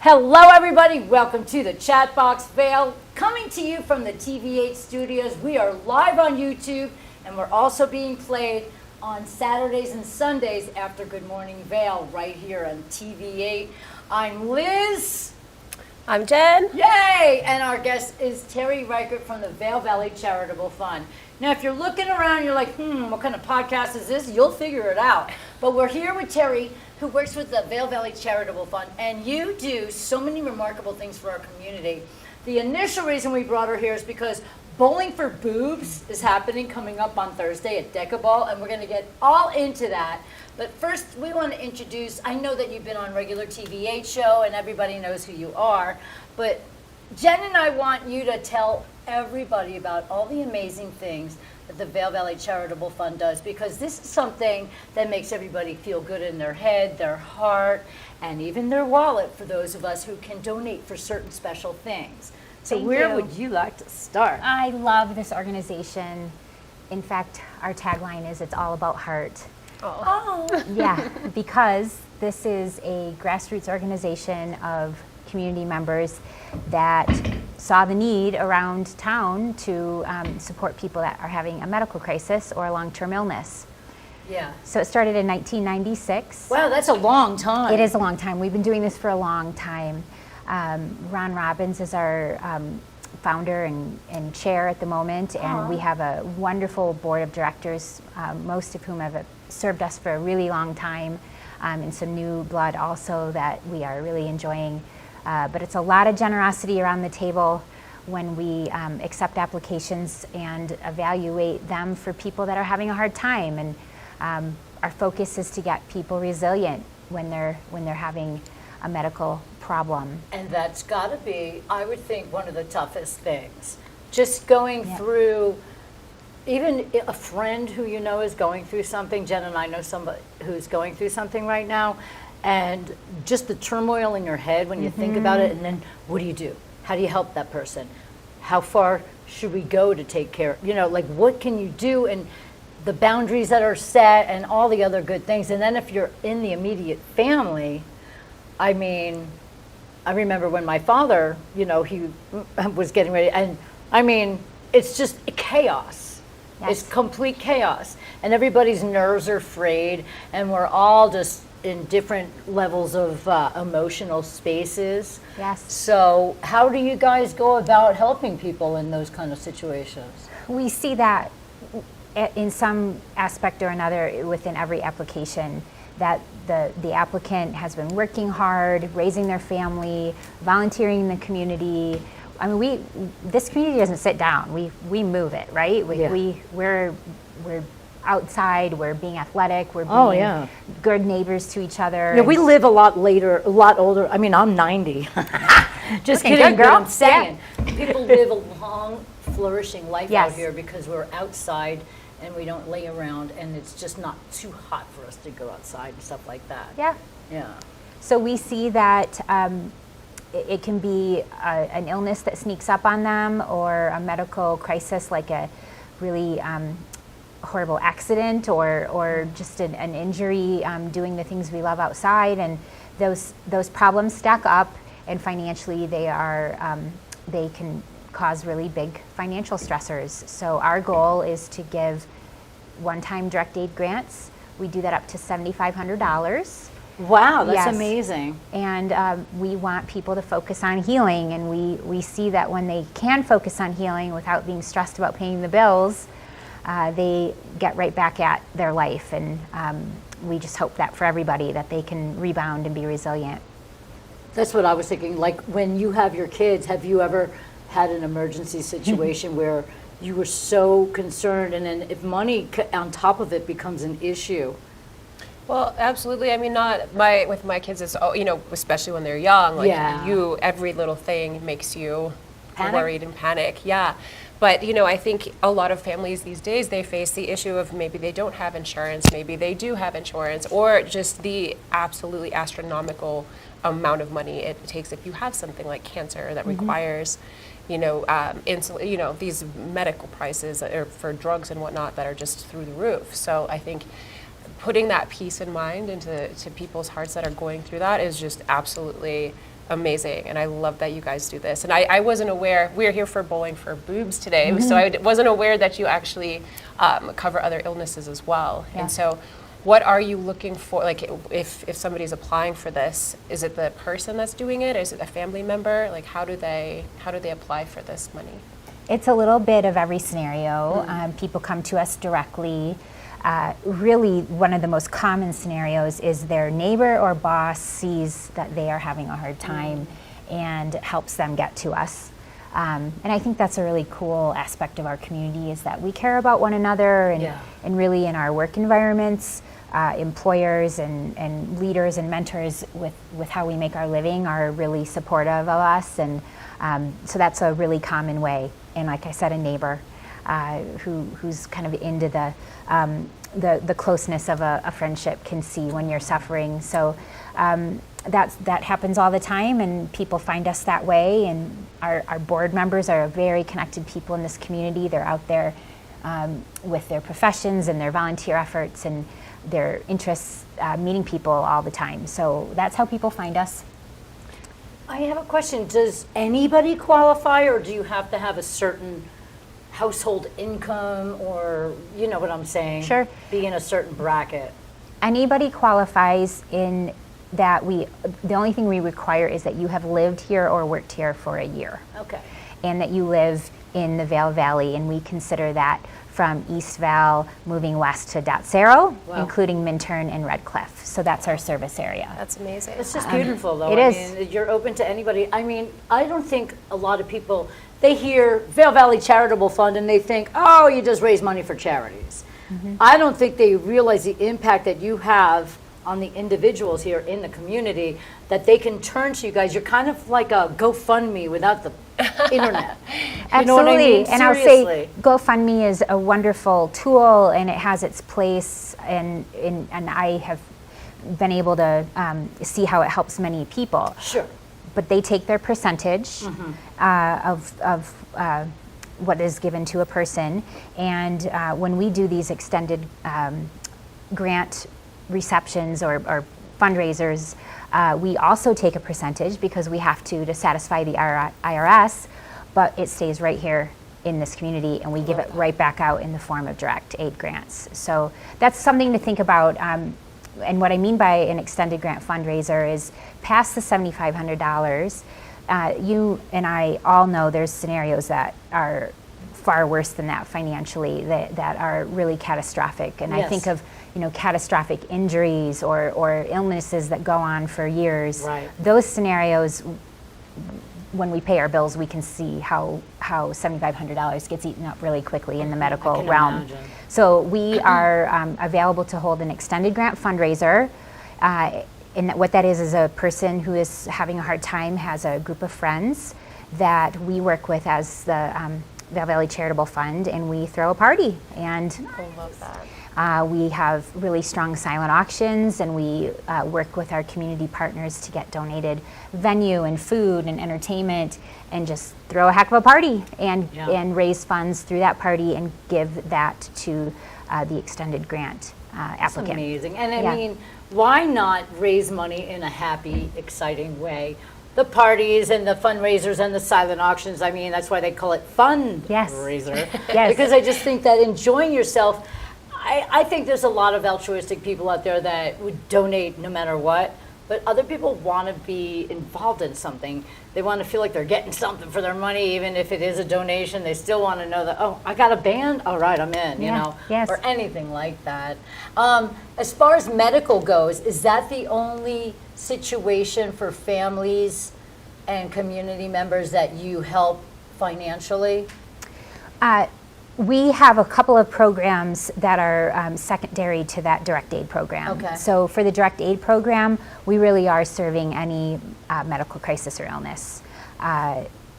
Hello everybody, welcome to the Chat Box Vail, coming to you from the TV8 studios. We are live on YouTube and we're also being played on Saturdays and Sundays after Good Morning Vail right here on TV8. I'm Liz. I'm Jen. Yay! And our guest is Terry Reichert from the Vail Valley Charitable Fund. Now, if you're looking around, you're like, what kind of podcast is this? You'll figure it out. But we're here with Terry, who works with the Vail Valley Charitable Fund, and you do so many remarkable things for our community. The initial reason we brought her here is because Bowling for Boobs is happening coming up on Thursday at Decaball, and we're going to get all into that. But first, we want to introduce, I know that you've been on regular TV8 show, and everybody knows who you are, but Jen and I want you to tell everybody about all the amazing things that the Vail Valley Charitable Fund does, because this is something that makes everybody feel good in their head, their heart, and even their wallet for those of us who can donate for certain special things. So where would you like to start? I love this organization. In fact, our tagline is "It's all about heart." Oh. Yeah, because this is a grassroots organization of community members that saw the need around town to support people that are having a medical crisis or a long-term illness. Yeah. So it started in 1996. Wow, that's a long time. It is a long time. We've been doing this for a long time. Ron Robbins is our founder and chair at the moment, and we have a wonderful board of directors, most of whom have served us for a really long time, and some new blood also that we are really enjoying. But it's a lot of generosity around the table when we accept applications and evaluate them for people that are having a hard time. And our focus is to get people resilient when they're having a medical problem. And that's got to be, I would think, one of the toughest things. Just going through, even a friend who you know is going through something. Jen and I know somebody who's going through something right now, and just the turmoil in your head when you think about it, and then what do you do? How do you help that person? How far should we go to take care? Like what can you do, and the boundaries that are set and all the other good things. And then if you're in the immediate family, I mean, I remember when my father, he was getting ready, and I mean, it's just chaos. Yes. It's complete chaos. And everybody's nerves are frayed, and we're all just in different levels of emotional spaces. Yes. So how do you guys go about helping people in those kind of situations? We see that in some aspect or another within every application, that the applicant has been working hard, raising their family, volunteering in the community. I mean, this community doesn't sit down. We move it, right? We're outside. We're being athletic. We're being good neighbors to each other. We live a lot older. I mean, I'm 90. Just Looking kidding, good, girl. but I'm saying people live a long, flourishing life out Yes. here because we're outside and we don't lay around, and it's just not too hot for us to go outside and stuff like that. Yeah. Yeah. So we see that it can be an illness that sneaks up on them, or a medical crisis like a really horrible accident, or just an injury doing the things we love outside, and those problems stack up, and financially they can cause really big financial stressors. So our goal is to give one-time direct aid grants. We do that up to $7,500. Wow, that's Yes. amazing. And we want people to focus on healing, and we see that when they can focus on healing without being stressed about paying the bills, they get right back at their life. And we just hope that for everybody, that they can rebound and be resilient. That's what I was thinking. Like when you have your kids, have you ever had an emergency situation where you were so concerned, and then if money on top of it becomes an issue? Well, absolutely. I mean, with my kids, it's especially when they're young. Like every little thing makes you worried and panic. Yeah. But, I think a lot of families these days, they face the issue of maybe they don't have insurance, maybe they do have insurance, or just the absolutely astronomical amount of money it takes if you have something like cancer that requires, insulin, these medical prices for drugs and whatnot that are just through the roof. So I think putting that peace in mind into people's hearts that are going through that is just absolutely amazing, and I love that you guys do this. And I wasn't aware, we're here for Bowling for Boobs today, so I wasn't aware that you actually cover other illnesses as well. Yeah. And so what are you looking for? Like, if somebody's applying for this, is it the person that's doing it? Is it a family member? Like, how do they apply for this money? It's a little bit of every scenario. People come to us directly. Really, one of the most common scenarios is their neighbor or boss sees that they are having a hard time and helps them get to us. And I think that's a really cool aspect of our community, is that we care about one another, and really in our work environments, employers and leaders and mentors with how we make our living are really supportive of us. And so that's a really common way. And like I said, a neighbor who's kind of into the closeness of a friendship can see when you're suffering. So that happens all the time, and people find us that way. And our board members are very connected people in this community. They're out there with their professions and their volunteer efforts and their interests, meeting people all the time. So that's how people find us. I have a question. Does anybody qualify, or do you have to have a certain household income, or you know what I'm saying? Sure. Be in a certain bracket? Anybody qualifies in that the only thing we require is that you have lived here or worked here for a year. Okay. And that you live in the Vail Valley, and we consider that from East Vail moving west to Dotsero, including Minturn and Red Cliff. So that's our service area. That's amazing. It's just beautiful, though. It is. I mean, you're open to anybody. I mean, I don't think a lot of people, they hear Vail Valley Charitable Fund and they think, oh, you just raise money for charities. I don't think they realize the impact that you have on the individuals here in the community, that they can turn to you guys. You're kind of like a GoFundMe without the internet. Absolutely. You know what I mean? And I'll say GoFundMe is a wonderful tool, and it has its place, and I have been able to see how it helps many people. Sure. But they take their percentage of what is given to a person, and when we do these extended grant receptions or fundraisers, we also take a percentage because we have to satisfy the IRS, but it stays right here in this community, and we give it right back out in the form of direct aid grants. So that's something to think about. And what I mean by an extended grant fundraiser is past the $7,500, you and I all know there's scenarios that are far worse than that financially, that are really catastrophic. And I think of catastrophic injuries or illnesses that go on for years. Right. Those scenarios, when we pay our bills, we can see how $7,500 gets eaten up really quickly in the medical realm. Imagine. So we are available to hold an extended grant fundraiser. And what that is a person who is having a hard time has a group of friends that we work with as the Vail Valley Charitable Fund, and we throw a party. And I love that. we have really strong silent auctions, and we work with our community partners to get donated venue and food and entertainment, and just throw a heck of a party and raise funds through that party and give that to the extended grant applicant. That's amazing. And I mean, why not raise money in a happy, exciting way? The parties and the fundraisers and the silent auctions, I mean, that's why they call it fundraiser. Yes. Because I just think that enjoying yourself, I think there's a lot of altruistic people out there that would donate no matter what, but other people want to be involved in something. They want to feel like they're getting something for their money, even if it is a donation. They still want to know that, oh, I got a band? All right, I'm in, you know, or anything like that. As far as medical goes, is that the only situation for families and community members that you help financially? We have a couple of programs that are secondary to that direct aid program. Okay. So for the direct aid program, we really are serving any medical crisis or illness,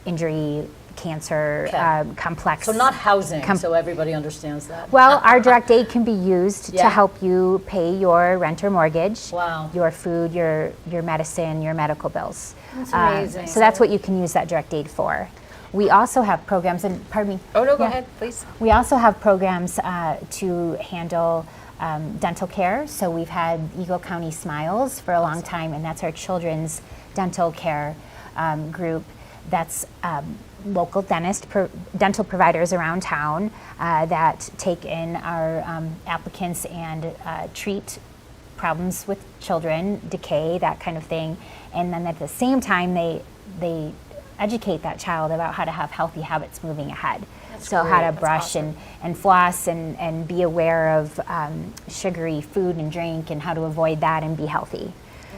injury, cancer, complex. So not housing, so everybody understands that. Well, our direct aid can be used to help you pay your rent or mortgage, your food, your medicine, your medical bills. That's amazing. So that's what you can use that direct aid for. We also have programs, and pardon me. Oh, no, go ahead, please. We also have programs to handle dental care. So we've had Eagle County Smiles for a long time, and that's our children's dental care group that's local dental providers around town that take in our applicants and treat problems with children, decay, that kind of thing. And then at the same time, they educate that child about how to have healthy habits moving ahead. That's so great. how to That's brush awesome. and floss and be aware of sugary food and drink and how to avoid that and be healthy.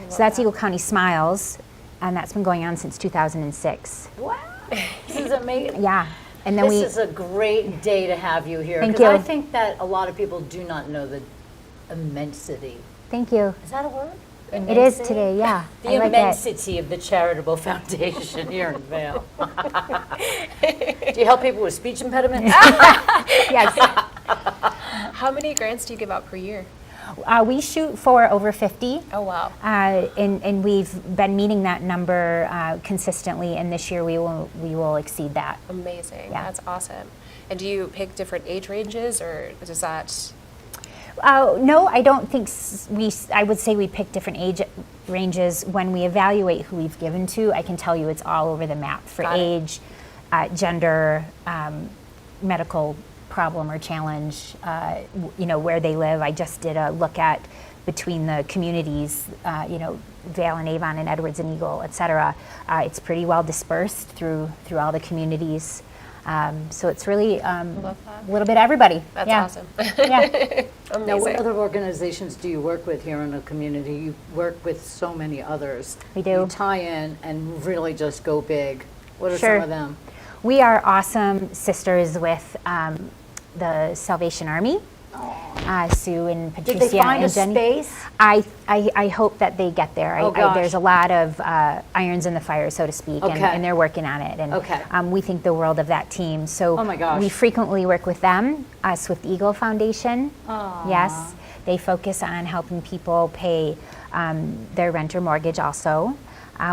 So that's Eagle County Smiles, and that's been going on since 2006. Wow, this is amazing. Yeah. And then This is a great day to have you here. Thank Because I you. think that a lot of people do not know the immensity. Thank you. Is that a word? It is today, yeah. The I like it. immensity of the Charitable Foundation here in Vail. Do you help people with speech impediments? Yes. How many grants do you give out per year? We shoot for over 50. Oh, wow. And we've been meeting that number consistently, and this year we will exceed that. Amazing. Yeah. That's awesome. And do you pick different age ranges, or does that? No, I don't think I would say we pick different age ranges. When we evaluate who we've given to, I can tell you it's all over the map for Got it. age, gender, medical problem or challenge, where they live. I just did a look at between the communities, Vail and Avon and Edwards and Eagle, et cetera. It's pretty well dispersed through all the communities. So it's really a little bit of everybody. That's Yeah. awesome. Yeah. Now, what Amazing. other organizations do you work with here in the community? You work with so many others. We do. You tie in and really just go big. What are Sure. some of them? We are awesome sisters with the Salvation Army, Sue and Patricia Did they find a and Jenny. space? I hope that they get there. Oh, gosh. There's a lot of irons in the fire, so to speak, Okay. and they're working on it. And Okay. we think the world of that team. So Oh, my gosh. we frequently work with them, Swift Eagle Foundation. Yes, they focus on helping people pay their rent or mortgage also.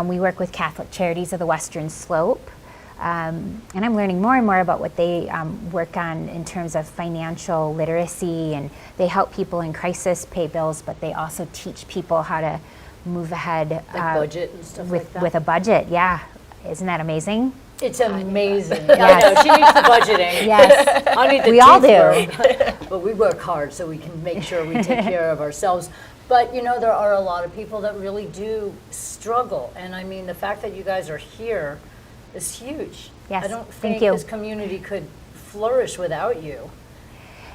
We work with Catholic Charities of the Western Slope. And I'm learning more and more about what they work on in terms of financial literacy, and they help people in crisis pay bills, but they also teach people how to move ahead Like budget and stuff like that? with a budget. Yeah, isn't that amazing? It's amazing. Yes. I know, she needs the budgeting. Yes, I need the We all teeth do. work. But we work hard so we can make sure we take care of ourselves. But there are a lot of people that really do struggle. And I mean, the fact that you guys are here is huge. Yes, I don't thank think you. this community could flourish without you.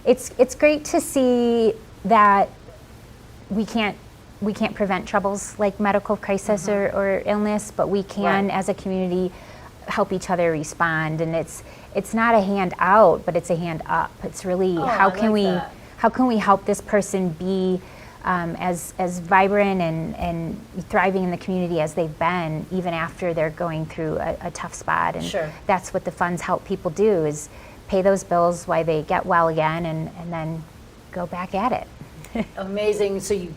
It's great to see that we can't prevent troubles like medical crisis or illness, but we can, Right. as a community, help each other respond. And it's not a hand out, but it's a hand up. It's really Oh, how I can like that. how can we help this person be as vibrant and thriving in the community as they've been, even after they're going through a tough spot. And Sure. that's what the funds help people do, is pay those bills while they get well again, and then go back at it. Amazing. So you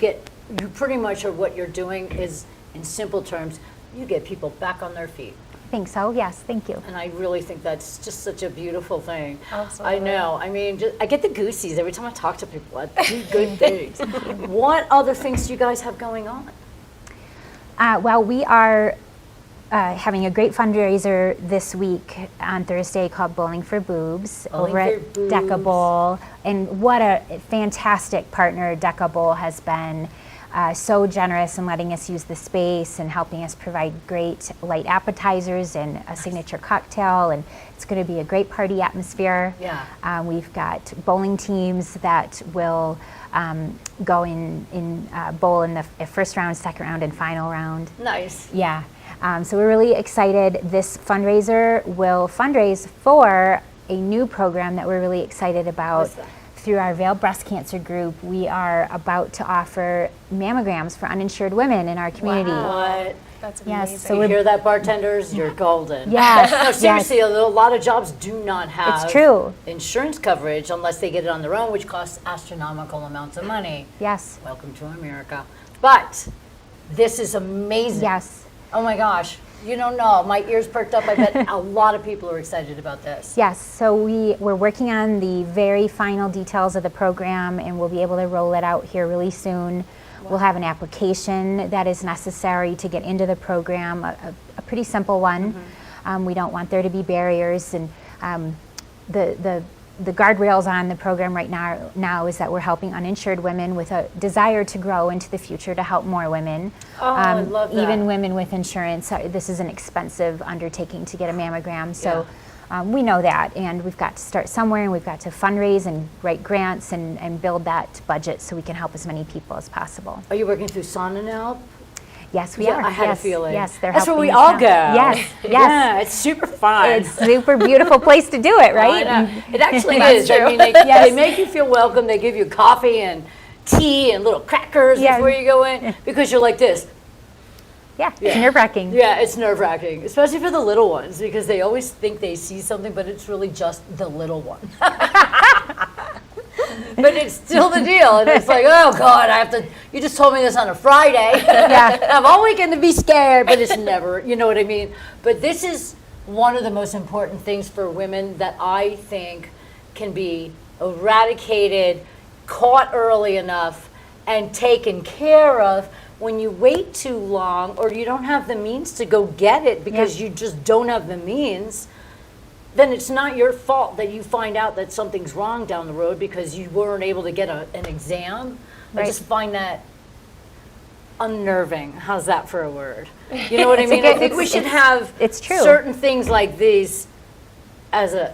pretty much are what you're doing is, in simple terms, you get people back on their feet. I think so, yes, thank you. And I really think that's just such a beautiful thing. Absolutely. I know. I mean, I get the goosies every time I talk to people. I do good things. What other things do you guys have going on? Well, we are having a great fundraiser this week on Thursday called Bowling for Boobs Bowling over for at Boobs. Decable. And what a fantastic partner Decable has been. So generous in letting us use the space and helping us provide great light appetizers and a signature cocktail. And it's going to be a great party atmosphere. Yeah. We've got bowling teams that will go in bowl in the first round, second round, and final round. Nice. Yeah. So we're really excited. This fundraiser will fundraise for a new program that we're really excited about. What's that? Through our Vail Breast Cancer Group, we are about to offer mammograms for uninsured women in our community. What? That's Yes, amazing. so You we're- hear that, bartenders? You're golden. Yes, No, yes. seriously, a lot of jobs do not have It's true. insurance coverage unless they get it on their own, which costs astronomical amounts of money. Yes, Welcome to America. But this is amazing. yes, Oh my gosh. You don't know. My ears perked up. I bet a lot of people are excited about this. yes. So we're working on the very final details of the program, and we'll be able to roll it out here really soon. We'll have an application that is necessary to get into the program, a pretty simple one. We don't want there to be barriers, and the guardrails on the program right now is that we're helping uninsured women with a desire to grow into the future to help more women. I love that. Even women with insurance. This is an expensive undertaking to get a mammogram, so we know that, and we've got to start somewhere, and we've got to fundraise and write grants and build that budget so we can help as many people as possible. Are you working through Sana now? Yes, we are. I had a Yes, feeling. Yes, they're That's where helping we us all now. go. Yes, yes. Yeah, it's super fun. It's a super beautiful place to do it, right? I know. It actually That's is. I true. mean, they make you feel welcome. They give you coffee and tea and little crackers Yeah. before you go in because you're like this. Yeah, it's nerve-wracking. Yeah, it's nerve-wracking, especially for the little ones because they always think they see something, but it's really just the little one. But it's still the deal, and it's like, oh God, I have to. You just told me this on a Friday. Yeah. I have all weekend to be scared, but it's never. You know what I mean? But this is one of the most important things for women that I think can be eradicated, caught early enough, and taken care of. When you wait too long, or you don't have the means to go get it because you just don't have the means, then it's not your fault that you find out that something's wrong down the road because you weren't able to get an exam. I Right. just find that unnerving. How's that for a word? You know what I mean? I think we should have it's true. certain things like these as a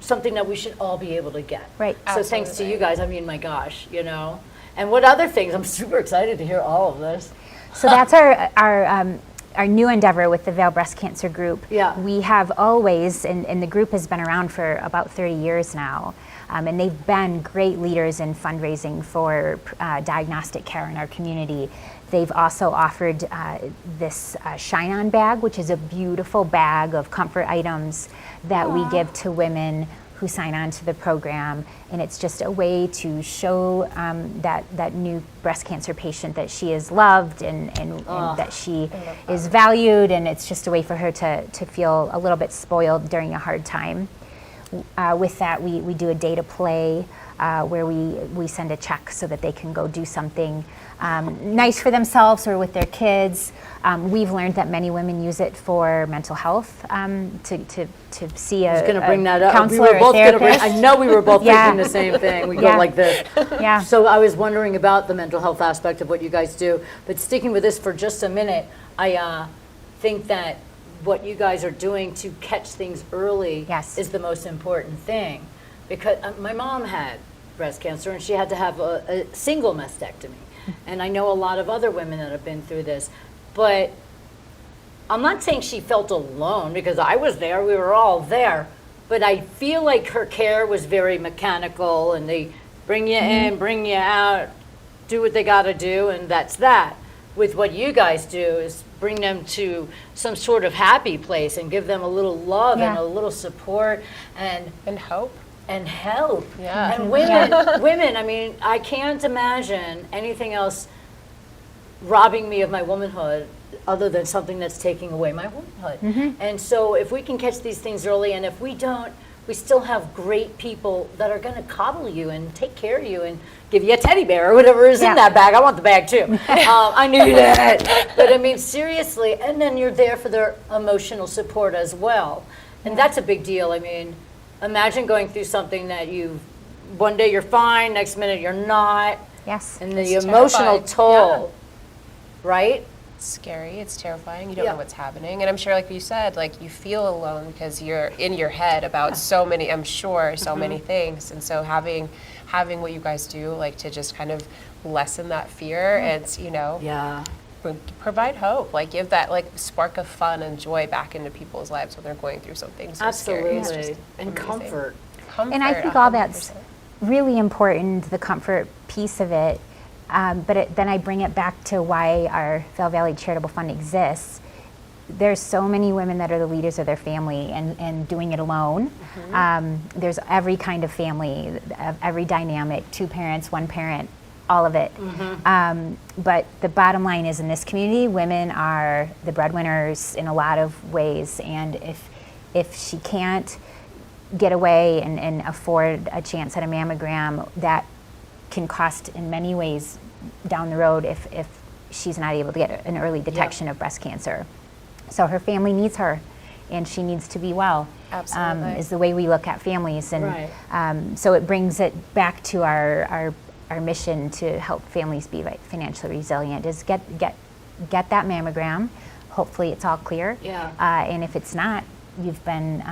something that we should all be able to get. Right. So thanks to Absolutely. you guys. I mean, my gosh, you know. And what other things? I'm super excited to hear all of this. So that's our new endeavor with the Vail Breast Cancer Group. Yeah. We have always, and the group has been around for about 30 years now, and they've been great leaders in fundraising for diagnostic care in our community. They've also offered this Shine On bag, which is a beautiful bag of comfort items that we give to women who sign on to the program, and it's just a way to show that new breast cancer patient that she is loved and that she is valued, and it's just a way for her to feel a little bit spoiled during a hard time. With that, we do a day to play where we send a check so that they can go do something nice for themselves or with their kids. We've learned that many women use it for mental health, to see a, I was going to bring that up. counselor We were or both going to bring. therapist. I know we were both Yeah. thinking the same thing. We Yeah. go like this. Yeah. So I was wondering about the mental health aspect of what you guys do. But sticking with this for just a minute, I think that what you guys are doing to catch things early Yes. is the most important thing. Because my mom had breast cancer and she had to have a single mastectomy. And I know a lot of other women that have been through this. But I'm not saying she felt alone because I was there, we were all there. But I feel like her care was very mechanical and they bring you in, bring you out, do what they got to do, and that's that. With what you guys do is bring them to some sort of happy place and give them a little love and Yeah. a little support and hope. and help. Yeah. And women, I mean, I can't imagine anything else robbing me of my womanhood other than something that's taking away my womanhood. And so if we can catch these things early, and if we don't, we still have great people that are going to coddle you and take care of you and give you a teddy bear or whatever is Yeah. in that bag. I want the bag too. I knew that. But I mean, seriously, and then you're there for their emotional support as well. And that's a big deal. I mean, imagine going through something that one day you're fine, next minute you're not. Yes. And the It's emotional terrifying. toll, right? It's scary, it's terrifying, you don't Yeah. know what's happening. And I'm sure, like you said, like you feel alone because you're in your head about so many, I'm sure, so many things. And so having what you guys do, like to just kind of lessen that fear and, you know, Yeah. provide hope, like give that like spark of fun and joy back into people's lives when they're going through something so scary. It's Absolutely. just And amazing. comfort. And I think all that's really important, the comfort piece of it. But then I bring it back to why our Vail Valley Charitable Fund exists. There's so many women that are the leaders of their family and doing it alone. There's every kind of family, every dynamic, 2 parents, 1 parent, all of it. But the bottom line is in this community, women are the breadwinners in a lot of ways. And if she can't get away and afford a chance at a mammogram, that can cost in many ways down the road if she's not able to get an early detection of breast cancer. So her family needs her, and she needs to be well. Absolutely. Is the way we look at families, and Right. so it brings it back to our mission to help families be financially resilient. Is get that mammogram. Hopefully, it's all clear. Yeah. And if it's not, you've been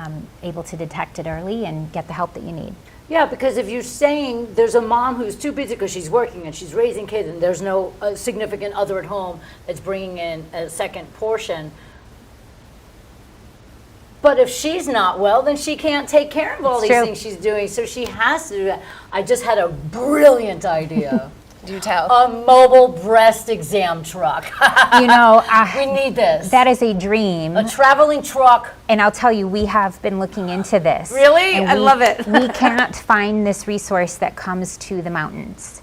able to detect it early and get the help that you need. Yeah, because if you're saying there's a mom who's too busy because she's working and she's raising kids and there's no significant other at home that's bringing in a second portion, but if she's not well, then she can't take care of all It's these true. things she's doing, so she has to do that. I just had a brilliant idea. Do tell. A mobile breast exam truck. You know, We need this. that is a dream. A traveling truck. And I'll tell you, we have been looking into this. Really? And I love it. We cannot find this resource that comes to the mountains.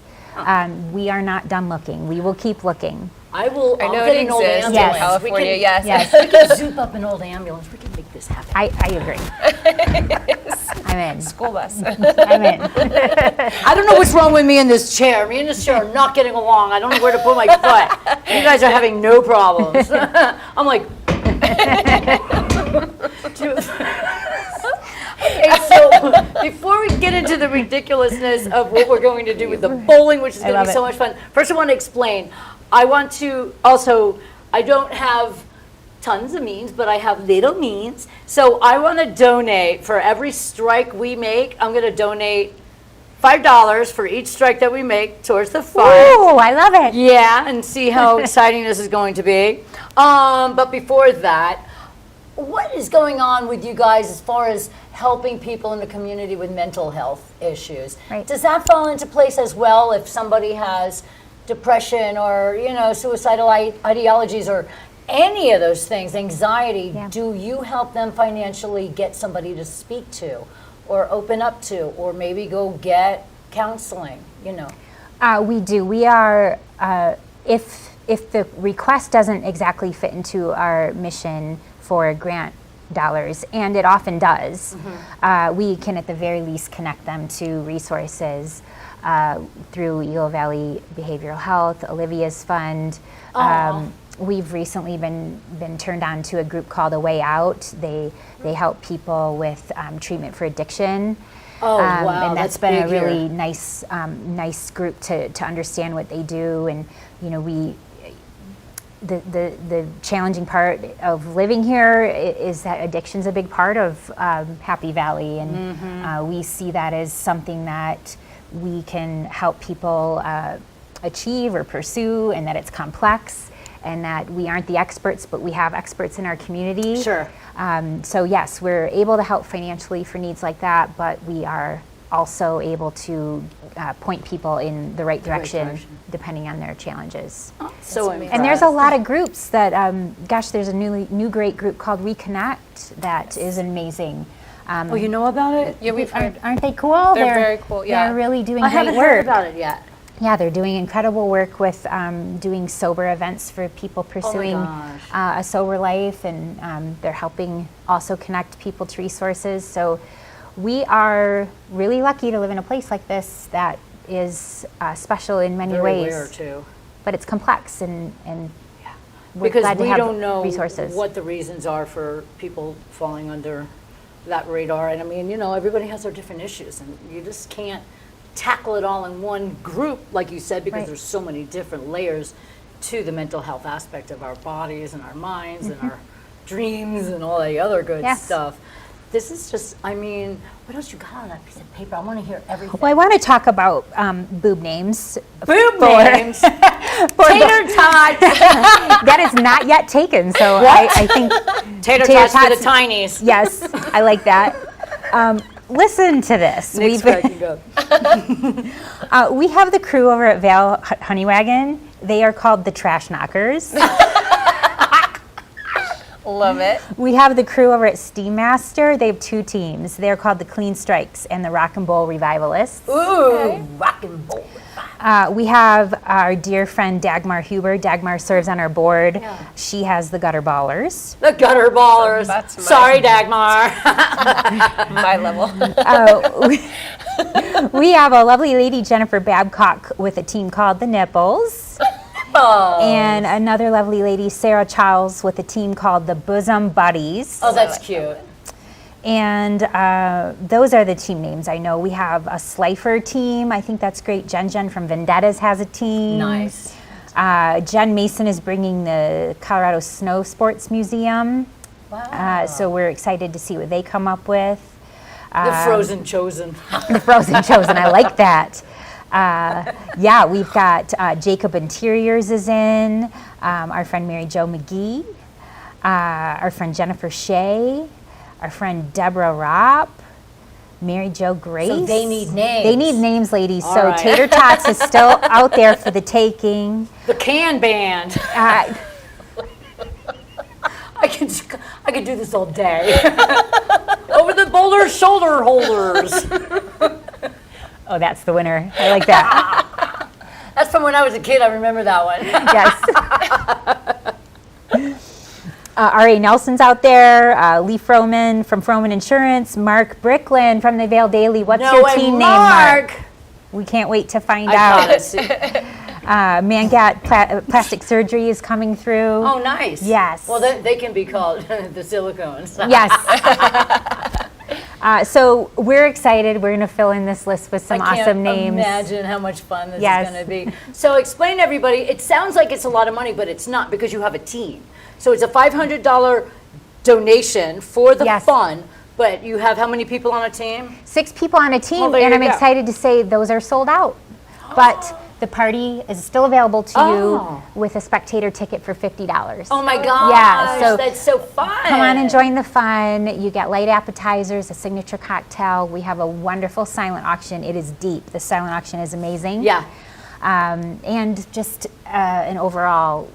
We are not done looking. We will keep looking. I will. I I'll know get it an old exists ambulance. in California, We can, yes. Yes. we can zoom up an old ambulance. We can make this happen. I agree. I'm in. School bus. I'm in. I don't know what's wrong with me in this chair. Me and this chair are not getting along. I don't know where to put my foot. You guys are having no problems. I'm like. Okay, so before we get into the ridiculousness of what we're going to do with the bowling, which is going to love be so it. much fun, first I want to explain. I want to also, I don't have tons of means, but I have little means. So I want to donate for every strike we make. I'm going to donate $5 for each strike that we make towards the fund. Ooh, I love it. Yeah, and see how exciting this is going to be. But before that, what is going on with you guys as far as helping people in the community with mental health issues? Right. Does that fall into place as well if somebody has depression or, suicidal ideologies or any of those things, anxiety? Yeah. Do you help them financially get somebody to speak to or open up to or maybe go get counseling, We do. We are, if the request doesn't exactly fit into our mission for grant dollars, and it often does, we can at the very least connect them to resources through Eagle Valley Behavioral Health, Olivia's Fund. We've recently been turned on to a group called A Way Out. They help people with treatment for addiction. Oh, wow, and that's been a big here. really nice group to understand what they do. And the challenging part of living here is that addiction's a big part of Happy Valley, and we see that as something that we can help people achieve or pursue, and that it's complex, and that we aren't the experts, but we have experts in our community. Sure. So yes, we're able to help financially for needs like that, but we are also able to point people in the right direction depending on their challenges. So amazing. And there's a lot of groups that, there's a new great group called Reconnect that is amazing. Oh, you know about it? Yeah, we've heard. Aren't they cool? They're very cool, yeah. They're really doing I great haven't work. heard about it yet. Yeah, they're doing incredible work with doing sober events for people pursuing gosh. a sober life, and they're helping also connect people to resources. So we are really lucky to live in a place like this that is special in many Very ways. rare too. But it's complex, and we're Because glad to we have don't know resources. what the reasons are for people falling under that radar. And I mean, everybody has their different issues, and you just can't tackle it all in one group, like you said, because Right. there's so many different layers to the mental health aspect of our bodies and our minds and our dreams and all the other good Yes. stuff. This is just, what else you got on that piece of paper? I want to hear everything. Well, I want to talk about boob names. Boob for- names. for Tater tots. That is not yet taken, so I think Tater Tater tots for the tots. tinies. yes, I like that. Listen to this. Nick's cracking up. We have the crew over at Vail Honeywagon. They are called the Trash Knockers. Love it. We have the crew over at Steam Master. They have two teams. They're called the Clean Strikes and the Rock and Bowl Revivalists. Ooh, rock and roll. We have our dear friend Dagmar Huber. Dagmar serves on our board. Yeah. She has the Gutter Ballers. The gutter ballers. That's my- Sorry, Dagmar. My level. We have a lovely lady, Jennifer Babcock, with a team called the Nipples. And another lovely lady, Sarah Charles, with a team called the Bosom Buddies. Oh, that's cute. And those are the team names I know. We have a Slifer team. I think that's great. Jen from Vendettas has a team. Nice. Jen Mason is bringing the Colorado Snow Sports Museum. Wow. So we're excited to see what they come up with. The Frozen Chosen. The Frozen Chosen, I like that. Yeah, we've got Jacob Interiors is in, our friend Mary Jo McGee, our friend Jennifer Shea, our friend Deborah Ropp, Mary Jo Grace. So they need names. They need names, ladies. All so right. Tater Tots is still out there for the taking. The Can Band. I could do this all day. Over the Boulder shoulder holders. Oh, that's the winner. I like that. That's from when I was a kid. I remember that one. Yes. R.A. Nelson's out there. Lee Froman from Froman Insurance. Mark Brickland from the Vail Daily. What's your team name, Mark? We can't wait to find out. Mangat Plastic Surgery is coming through. Oh, nice. Yes. Well, they can be called the Silicones. Yes. So we're excited. We're going to fill in this list with some awesome names. I can't imagine how much fun this Yes. is going to be. So explain to everybody, it sounds like it's a lot of money, but it's not because you have a team. So it's a $500 donation for the Yes. fun, but you have how many people on a team? 6 people on a team, Well, there and you I'm go. excited to say those are sold out. But the party is still available to you with a spectator ticket for $50. Oh my gosh, Yeah, so that's so fun. Come on and join the fun. You get light appetizers, a signature cocktail. We have a wonderful silent auction. It is deep. The silent auction is amazing. Yeah. And just an overall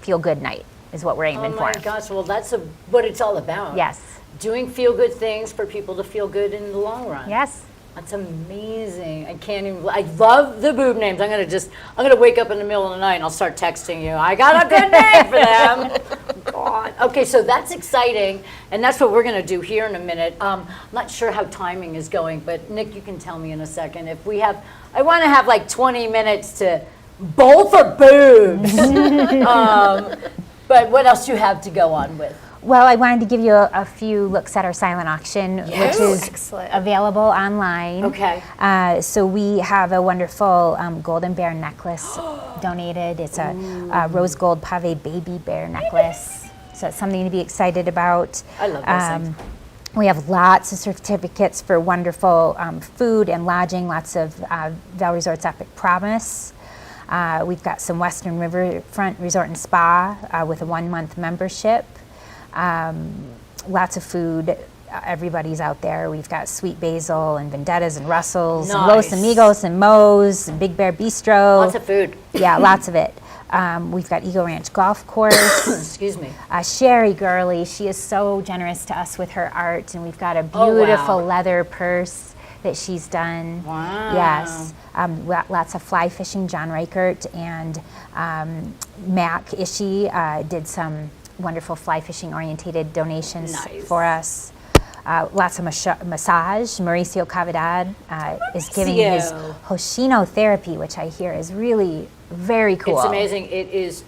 feel-good night is what we're aiming Oh for. my gosh, well that's what it's all about. Yes. Doing feel-good things for people to feel good in the long run. Yes. That's amazing. I can't even, I love the boob names. I'm gonna wake up in the middle of the night and I'll start texting you. I got a good name for them. God. Okay, so that's exciting. And that's what we're gonna do here in a minute. I'm not sure how timing is going, but Nick, you can tell me in a second. If we have, I wanna have like 20 minutes to bowl for boobs. But what else do you have to go on with? Well, I wanted to give you a few looks at our silent auction, Yes. which is Excellent. available online. Okay. So we have a wonderful golden bear necklace donated. It's a rose gold pave baby bear necklace. So it's something to be excited about. I love those things. We have lots of certificates for wonderful food and lodging, lots of Vail Resorts Epic Promise. We've got some Western Riverfront Resort and Spa with a 1-month membership. Lots of food. Everybody's out there. We've got Sweet Basil and Vendettas and Russell's and Los Nice. Amigos and Moe's and Big Bear Bistro. Lots of food. Yeah, lots of it. We've got Eagle Ranch Golf Course. Excuse me. Sherry Gurley, she is so generous to us with her art, and we've got a Oh, wow. beautiful leather purse that she's done. Wow. Yes. Lots of fly fishing. John Reichert and Mac Ishii did some wonderful fly fishing orientated donations Nice. for us. Lots of massage. Mauricio Cavidad is giving his Mauricio. Hoshino therapy, which I hear is really very cool. It's amazing. It is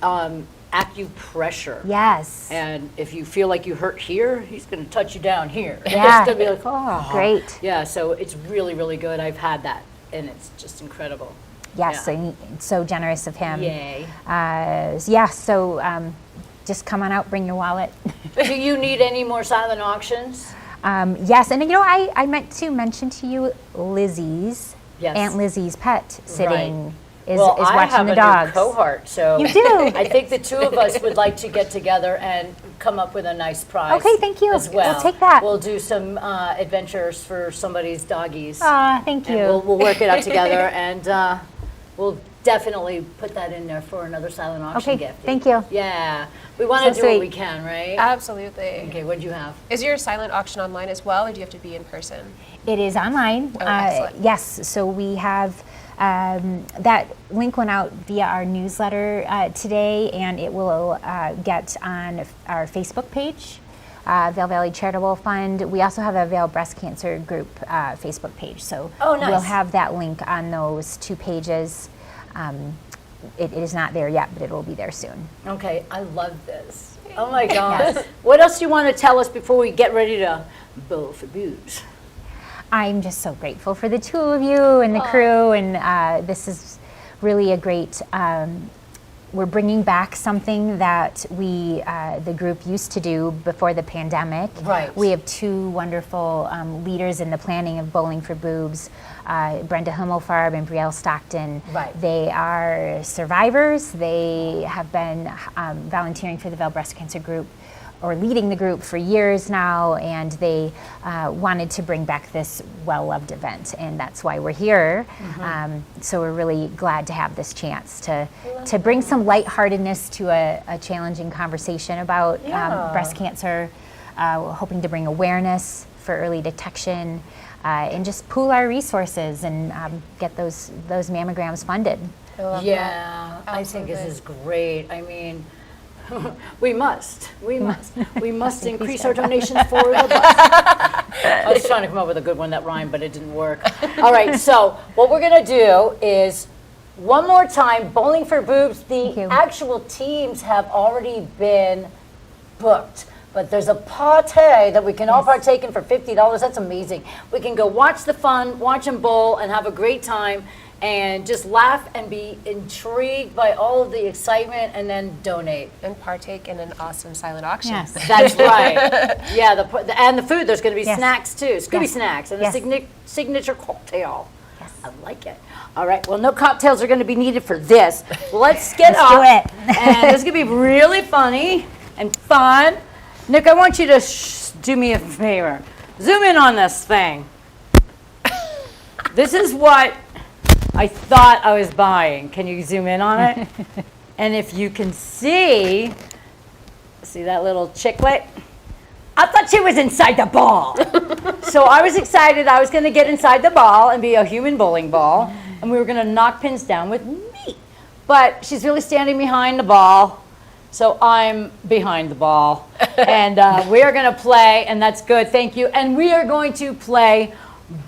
acupressure. Yes. And if you feel like you hurt here, he's going to touch you down here. Yeah. It's going to be like, oh. Great. Yeah, so it's really, really good. I've had that, and it's just incredible. Yes, Yeah. and so generous of him. Yay. So just come on out, bring your wallet. Do you need any more silent auctions? Yes, and I meant to mention to you Lizzie's, Yes. Aunt Lizzie's pet sitting is Well, I watching have the a dogs. new cohort, so You do? I think the two of us would like to get together and come up with a nice prize. Okay, thank you. As well. We'll take that. We'll do some adventures for somebody's doggies. Thank you. And we'll work it out together, and we'll definitely put that in there for another silent auction Okay, gift. thank you. Yeah, we want to So do what sweet. we can, right? Absolutely. Okay, what'd you have? Is your silent auction online as well, or do you have to be in person? It is online. Oh, excellent. Yes, so we have that link went out via our newsletter today, and it will get on our Facebook page. Vail Valley Charitable Fund. We also have a Vail Breast Cancer Group Facebook page. So nice. we'll have that link on those 2 pages. It is not there yet, but it will be there soon. Okay, I love this. Oh my gosh. What else do you want to tell us before we get ready to bowl for boobs? I'm just so grateful for the 2 of you and the crew, and this is really a great, we're bringing back something that we, the group used to do before the pandemic. Right. We have 2 wonderful leaders in the planning of Bowling for Boobs, Brenda Himmelfarb and Brielle Stockton. Right. They are survivors. They have been volunteering for the Vail Breast Cancer Group, or leading the group, for years now, and they wanted to bring back this well-loved event, and that's why we're here. So we're really glad to have this chance to bring some lightheartedness to a challenging conversation about breast cancer, hoping to bring awareness for early detection, and just pool our resources and get those mammograms funded. Yeah, I think this is great. I mean, we must increase our donations for the bus. I was trying to come up with a good one that rhymed, but it didn't work. All right, so what we're gonna do is, one more time, Bowling for Boobs, the actual teams have already been booked. But there's a party that we can all partake in for $50. That's amazing. We can go watch the fun, watch them bowl, and have a great time, and just laugh and be intrigued by all of the excitement, and then donate. And partake in an awesome silent auction. Yes. That's right. Yeah, and the food, there's going to be snacks too. Scooby Yes. snacks and Yes. a signature cocktail. Yes. I like it. All right, well, no cocktails are going to be needed for this. Let's get Let's do up. it. And this is going to be really funny and fun. Nick, I want you to do me a favor. Zoom in on this thing. This is what I thought I was buying. Can you zoom in on it? And if you can see that little chicklet? I thought she was inside the ball. So I was excited I was going to get inside the ball and be a human bowling ball, and we were going to knock pins down with me. But she's really standing behind the ball, so I'm behind the ball. And we are going to play, and that's good, thank you. And we are going to play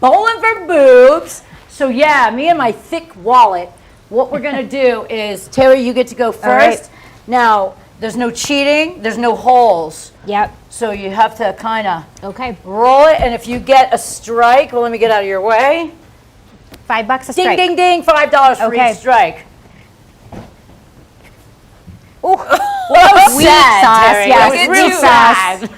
Bowling for Boobs. So yeah, me and my thick wallet, what we're going to do is, Terry, you get to go first. right. Now, there's no cheating, there's no holes. Yep. So you have to kind of Okay. roll it, and if you get a strike, well, let me get out of your way. $5 a Ding, strike. ding, ding, $5 for Okay. each strike. Ooh. Well, Sweet sad, sauce, Terry. yes, It was sweet real sauce. sad.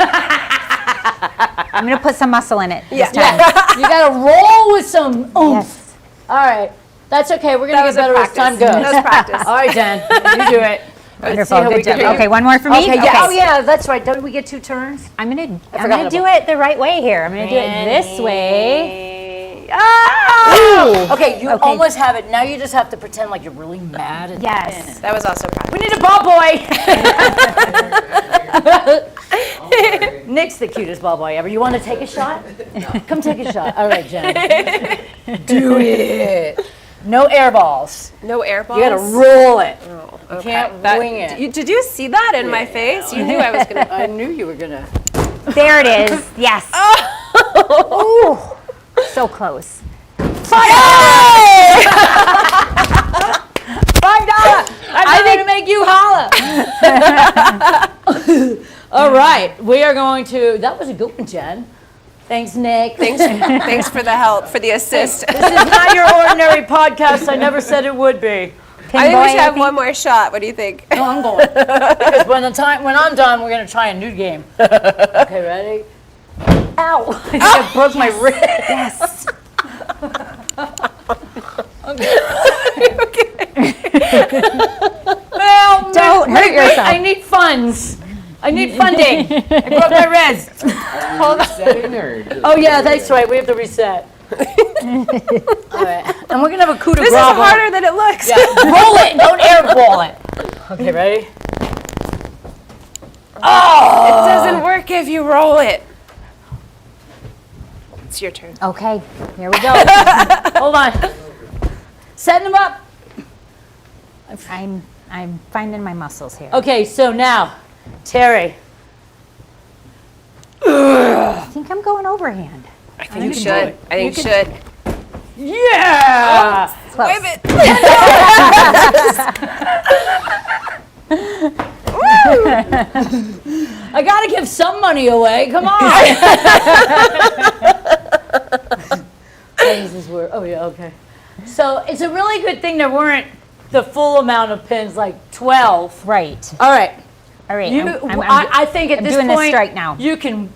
I'm gonna put some muscle in it this time. Yeah. You got to roll with some oomph. Yes. All right. That's okay. We're going That to was get a better as time practice. goes. That was practice. All right, Jen. You do it. Let's see Wonderful. how we Good job. can do. Okay, one more for me. Okay, yeah. Oh, yeah, that's right. Don't we get 2 turns? I'm gonna forgot do about- it the right way here. I'm gonna do it this way. Ah! Okay, you Okay. almost have it. Now you just have to pretend like you're really mad at the Yes. end. That was also practice. We need a ball boy. Nick's the cutest ball boy ever. You want to take a shot? Come take a shot. All right, Jen. Do it. No air balls. No air balls? You got to roll it. Oh, You okay. can't wing it. Did you see that in my face? You knew I was going to. I knew you were gonna. There it is. Yes. Ooh, so close. $5. I'm going to make you holla. All right, we are going to. That was a good one, Jen. Thanks, Nick. Thanks for the help, for the assist. This is not your ordinary podcast. I never said it would be. I think we should have one more shot. What do you think? No, I'm going. Because when I'm done, we're going to try a new game. Okay, ready? Ow! I think I broke my wrist. Yes. Well, Don't hurt wait, yourself. I need funds. I need funding. I broke my wrist. Hold on. Oh yeah, that's right. We have to reset. All right, and we're gonna have a coup de This is grace. harder than it looks. Yeah, roll it. Don't airball it. Okay, ready? It doesn't work if you roll it. It's your turn. Okay, here we go. Hold on. Setting them up. I'm finding my muscles here. Okay, so now, Terry. think I'm going overhand. I think you should. I think you should. Yeah! Wait a minute. I gotta give some money away. Come on. This is weird. Oh yeah, okay. So it's a really good thing there weren't the full amount of pins, like 12. Right. All right. All right. I think at I'm this doing point, this strike now. you can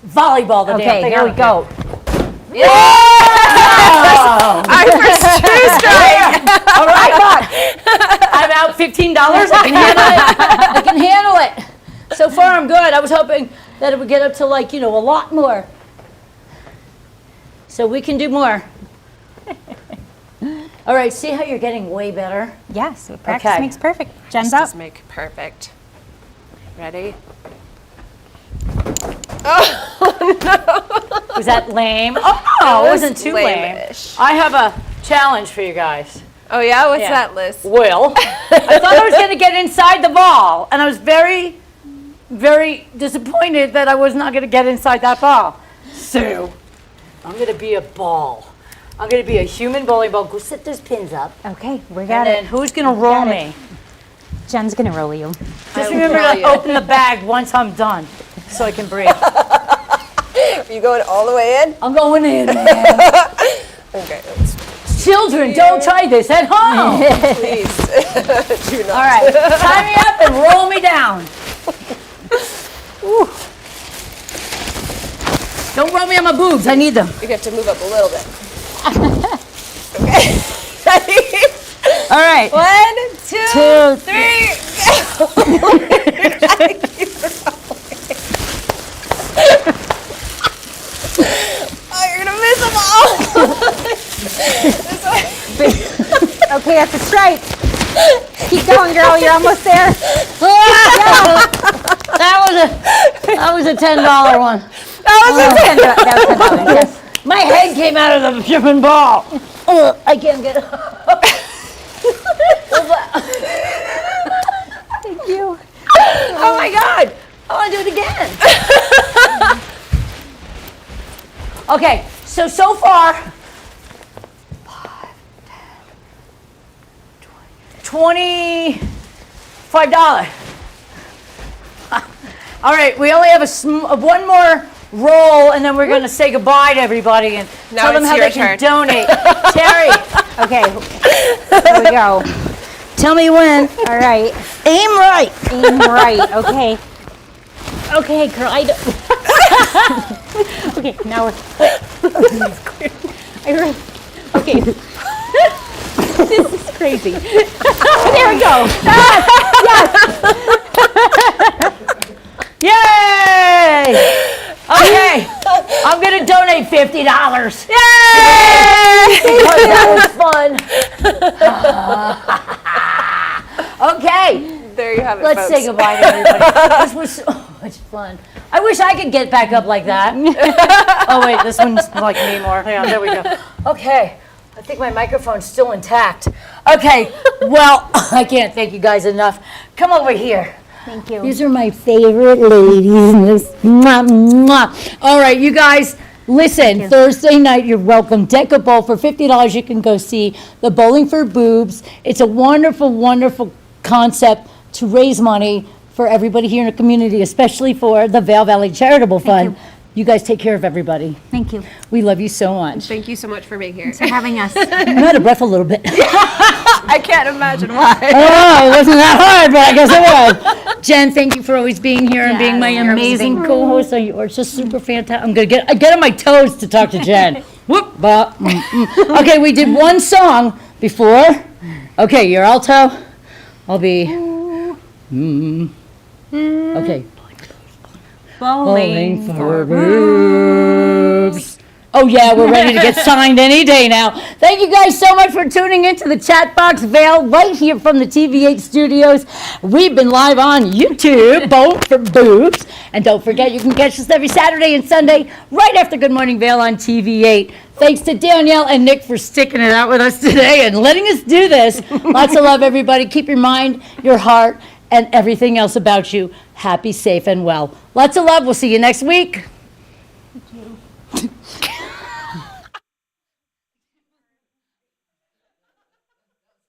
volleyball the damn Okay, thing. here we out. go. Yeah! I'm first two strike. All right, I'm out $15. I can handle it. So far, I'm good. I was hoping that it would get up to like, a lot more. So we can do more. All right, see how you're getting way better? Yes, practice Okay. makes perfect. Jen's Just up. does make perfect. Ready? Was that lame? Oh, no, it wasn't too lame. lame-ish. I have a challenge for you guys. Oh yeah, what's Yeah. that, Liz? Well, I thought I was going to get inside the ball, and I was very, very disappointed that I was not going to get inside that ball. So, I'm going to be a ball. I'm going to be a human bowling ball. Go set those pins up. Okay, we And got then it. who's going to roll got me? it. Jen's gonna roll you. Just remember roll to you. open the bag once I'm done, so I can breathe. Are you going all the way in? I'm going in, man. Okay, Children, don't try this at home. please. Do not. All right, tie me up and roll me down. Ooh. Don't roll me on my boobs. I need them. You have to move up a little bit. Okay. Ready? All right. 1, 2, 3. Oh, you're gonna miss them all. Okay, that's a strike. Keep going, girl. You're almost there. That was a $10 one. That was $10. Yes. My head came out of the flipping ball. I can't get it. Thank you. Oh my God! I want to do it again. Okay, so far, $25. All right, we only have one more roll, and then we're going to say goodbye to everybody and Now tell them it's how your they can turn. donate. Terry, Okay, here we go. tell me when. All right, Aim right. aim right. Okay. Okay, girl. Okay, now we're. Okay. This is crazy. There we go. Yay! Okay, I'm gonna donate $50. Yay! Because that was fun. Okay, There you have it, let's folks. say goodbye to everybody. This was so much fun. I wish I could get back up like that. Oh wait, this one's like me more. Hang on, there we go. Okay, I think my microphone's still intact. Okay, well, I can't thank you guys enough. Come over here. Thank you. These are my favorite ladies. Mwah, mwah. All right, you guys, listen, Thursday night, you're welcome. Deca Bowl for $50, you can go see the Bowling for Boobs. It's a wonderful, wonderful concept to raise money for everybody here in the community, especially for the Vail Valley Charitable Fund. You guys take care of everybody. Thank you We love you so much. Thank you so much for being here. for having us. I'm out of breath a little bit. I can't imagine why. Oh, it wasn't that hard, but I guess it was. Jen, thank you for always being here and being my you're amazing amazing. co-host. You're just super fantastic. I'm gonna get on my toes to talk to Jen. Whoop, ba, Okay, we did one song before. Okay, your alto. I'll be. Okay. Bowling for boobs. Oh yeah, we're ready to get signed any day now. Thank you guys so much for tuning into the Chat Box Vail right here from the TV8 studios. We've been live on YouTube, Bowling for Boobs. And don't forget, you can catch us every Saturday and Sunday right after Good Morning Vail on TV8. Thanks to Danielle and Nick for sticking it out with us today and letting us do this. Lots of love, everybody. Keep your mind, your heart, and everything else about you happy, safe, and well. Lots of love. We'll see you next week.